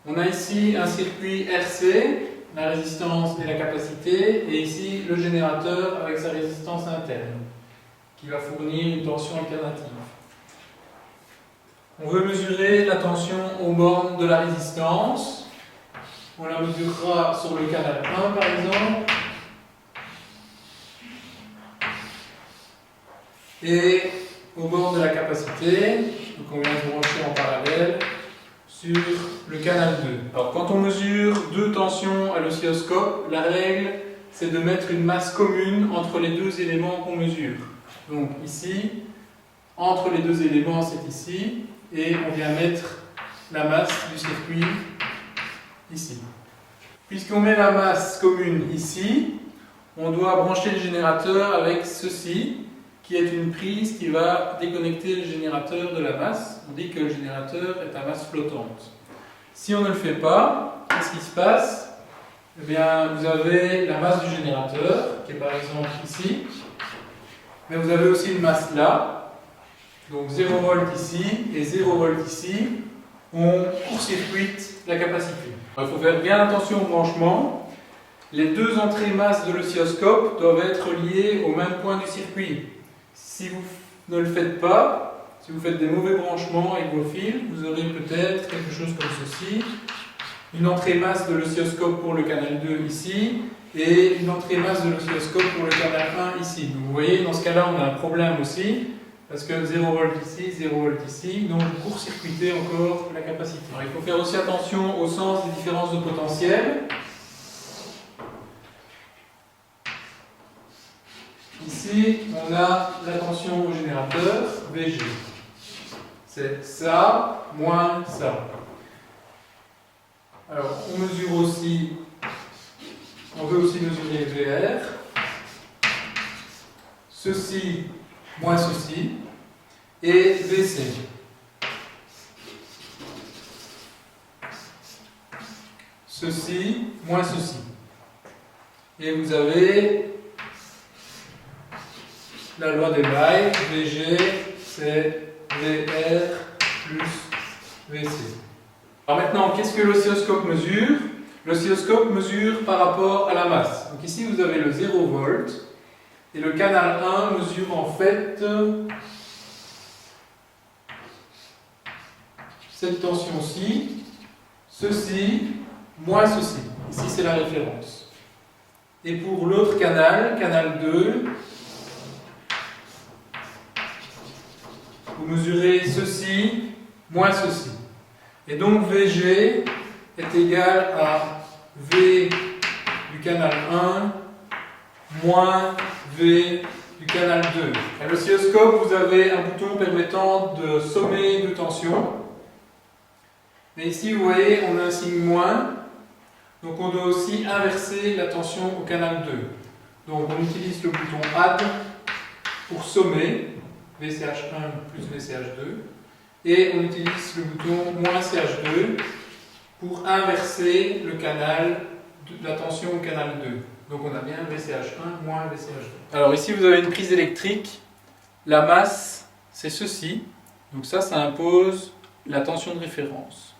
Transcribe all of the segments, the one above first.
On a ici un circuit RC, la résistance et la capacité, et ici le générateur avec sa résistance interne, qui va fournir une tension alternative. On veut mesurer la tension aux bornes de la résistance. On la mesurera sur le canal 1 par exemple. Et aux bornes de la capacité, donc on vient de brancher en parallèle sur le canal 2. Alors quand on mesure deux tensions à l'oscilloscope, la règle c'est de mettre une masse commune entre les deux éléments qu'on mesure. Donc ici, entre les deux éléments c'est ici, et on vient mettre la masse du circuit ici. Puisqu'on met la masse commune ici, on doit brancher le générateur avec ceci, qui est une prise qui va déconnecter le générateur de la masse. On dit que le générateur est à masse flottante. Si on ne le fait pas, qu'est-ce qui se passe? Eh bien, vous avez la masse du générateur, qui est par exemple ici, mais vous avez aussi une masse là, donc 0 volt ici et 0 volt ici. On court-circuite la capacité. Alors, il faut faire bien attention au branchement. Les deux entrées masses de l'oscilloscope doivent être liées au même point du circuit. Si vous ne le faites pas, si vous faites des mauvais branchements avec vos fils, vous aurez peut-être quelque chose comme ceci. Une entrée masse de l'oscilloscope pour le canal 2 ici, et une entrée masse de l'oscilloscope pour le canal 1 ici. Donc vous voyez, dans ce cas-là, on a un problème aussi, parce que 0 volt ici, 0 volt ici, donc vous court-circuitez encore la capacité. Alors, il faut faire aussi attention au sens des différences de potentiel. Ici, on a la tension au générateur, VG. C'est ça moins ça. Alors, on mesure aussi, on veut aussi mesurer VR. Ceci moins ceci. Et VC. Ceci moins ceci. Et vous avez la loi des mailles, VG, c'est VR plus VC. Alors maintenant, qu'est-ce que l'oscilloscope mesure? L'oscilloscope mesure par rapport à la masse. Donc ici, vous avez le 0 volt, et le canal 1 mesure en fait cette tension-ci, ceci, moins ceci. Ici, c'est la référence. Et pour l'autre canal, canal 2, vous mesurez ceci moins ceci. Et donc VG est égal à V du canal 1 moins V du canal 2. À l'oscilloscope, vous avez un bouton permettant de sommer deux tensions. Mais ici, vous voyez, on a un signe moins. Donc on doit aussi inverser la tension au canal 2. Donc on utilise le bouton Add pour sommer. VCH1 plus VCH2, et on utilise le bouton moins CH2 pour inverser le canal de la tension au canal 2. Donc on a bien VCH1 moins VCH2. Alors ici vous avez une prise électrique, la masse c'est ceci, donc ça impose la tension de référence.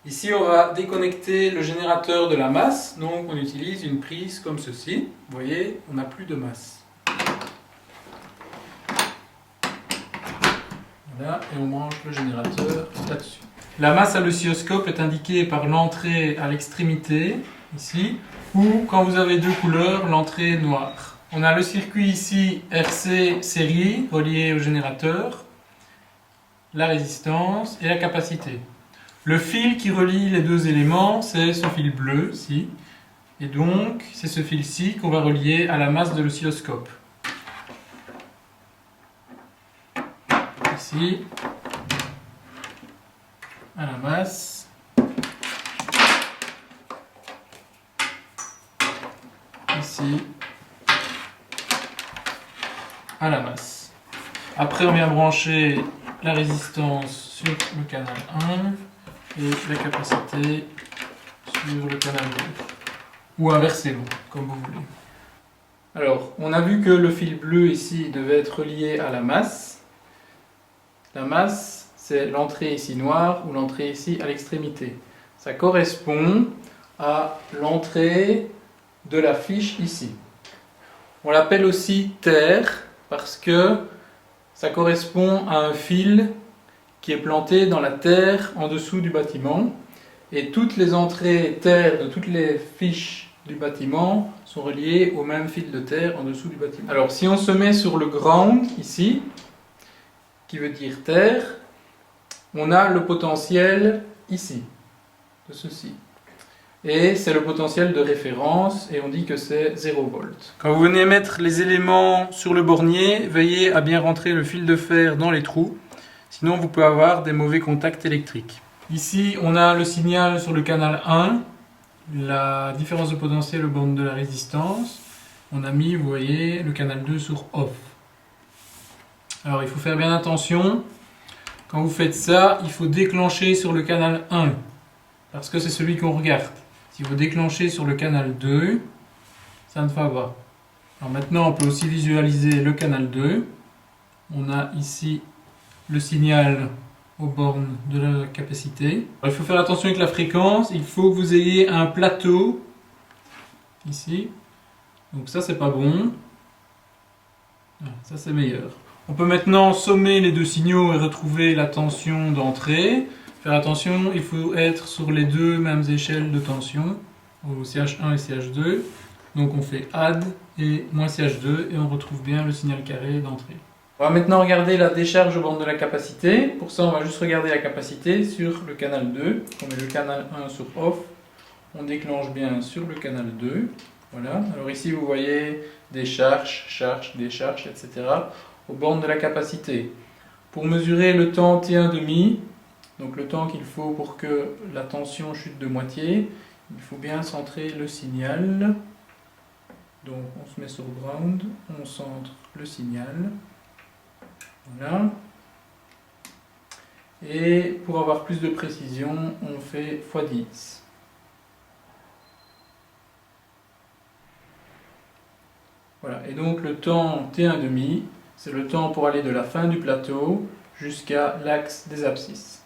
Ici on va déconnecter le générateur de la masse, donc on utilise une prise comme ceci, vous voyez on n'a plus de masse. Là, et on branche le générateur là-dessus. La masse à l'oscilloscope est indiquée par l'entrée à l'extrémité, ici, ou quand vous avez deux couleurs, l'entrée est noire. On a le circuit ici RC série relié au générateur, la résistance et la capacité. Le fil qui relie les deux éléments, c'est ce fil bleu ici, et donc c'est ce fil-ci qu'on va relier à la masse de l'oscilloscope. Ici, à la masse, ici, à la masse. Après, on vient brancher la résistance sur le canal 1 et la capacité sur le canal 2. Ou inversement, comme vous voulez. Alors, on a vu que le fil bleu ici devait être relié à la masse. La masse, c'est l'entrée ici noire ou l'entrée ici à l'extrémité. Ça correspond à l'entrée de la fiche ici. On l'appelle aussi terre parce que ça correspond à un fil qui est planté dans la terre en dessous du bâtiment. Et toutes les entrées terre de toutes les fiches du bâtiment sont reliées au même fil de terre en dessous du bâtiment. Alors si on se met sur le ground ici, qui veut dire terre, on a le potentiel ici, de ceci. Et c'est le potentiel de référence et on dit que c'est 0 volts. Quand vous venez mettre les éléments sur le bornier, veillez à bien rentrer le fil de fer dans les trous, sinon vous pouvez avoir des mauvais contacts électriques. Ici on a le signal sur le canal 1, la différence de potentiel aux bornes de la résistance. On a mis, vous voyez, le canal 2 sur off. Alors il faut faire bien attention, quand vous faites ça, il faut déclencher sur le canal 1, parce que c'est celui qu'on regarde. Si vous déclenchez sur le canal 2, ça ne va pas. Alors maintenant, on peut aussi visualiser le canal 2. On a ici le signal aux bornes de la capacité. Alors, il faut faire attention avec la fréquence. Il faut que vous ayez un plateau ici. Donc ça, c'est pas bon. Ça, c'est meilleur. On peut maintenant sommer les deux signaux et retrouver la tension d'entrée. Faire attention, il faut être sur les deux mêmes échelles de tension, au CH1 et CH2. Donc on fait add et moins CH2 et on retrouve bien le signal carré d'entrée. On va maintenant regarder la décharge aux bornes de la capacité. Pour ça, on va juste regarder la capacité sur le canal 2. On met le canal 1 sur off. On déclenche bien sur le canal 2. Voilà. Alors ici, vous voyez décharge, charge, décharge, etc. aux bornes de la capacité. Pour mesurer le temps T1,5, donc le temps qu'il faut pour que la tension chute de moitié, il faut bien centrer le signal. Donc on se met sur ground, on centre le signal. Voilà. Et pour avoir plus de précision, on fait x10. Voilà. Et donc le temps T1,5, c'est le temps pour aller de la fin du plateau jusqu'à l'axe des abscisses.